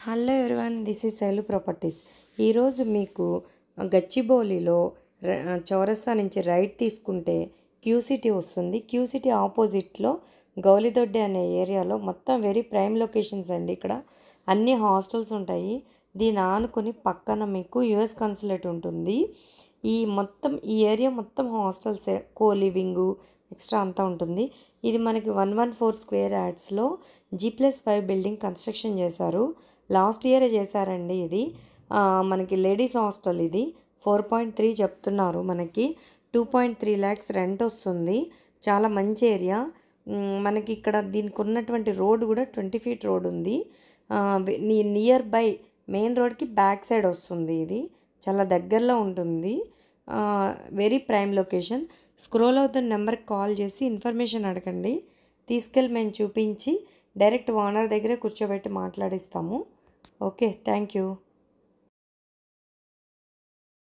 Hello everyone, this is Shailu properties. ఈరోజు మీకు గచ్చిబౌలిలో చౌరస్తా నుంచి రైట్ తీసుకుంటే క్యూసిటీ వస్తుంది. క్యూసిటీ ఆపోజిట్లో గౌలిదొడ్డి అనే ఏరియాలో మొత్తం వెరీ ప్రైమ్ లొకేషన్స్ అండి. ఇక్కడ అన్ని హాస్టల్స్ ఉంటాయి. దీని ఆనుకుని పక్కన మీకు యుఎస్ కన్సులేట్ ఉంటుంది. ఈ ఏరియా మొత్తం హాస్టల్సే, కో లివింగు ఎక్స్ట్రా అంతా ఉంటుంది. ఇది మనకి 114 స్క్వేర్ యార్డ్స్లో G+5 బిల్డింగ్ కన్స్ట్రక్షన్ చేశారు. లాస్ట్ ఇయరే చేశారండి. ఇది మనకి లేడీస్ హాస్టల్. ఇది 4.3 చెప్తున్నారు. మనకి 2.3 lakhs రెంట్ వస్తుంది. చాలా మంచి ఏరియా. మనకి ఇక్కడ దీనికి ఉన్నటువంటి రోడ్ కూడా 20 feet రోడ్ ఉంది. నియర్ బై మెయిన్ రోడ్కి బ్యాక్ సైడ్ వస్తుంది. ఇది చాలా దగ్గరలో ఉంటుంది. Very prime location. స్క్రోల్ అవుతున్న నెంబర్కి కాల్ చేసి ఇన్ఫర్మేషన్ అడగండి. తీసుకెళ్ళి మేము చూపించి డైరెక్ట్ ఓనర్ దగ్గరే కూర్చోబెట్టి మాట్లాడిస్తాము. Okay, thank you.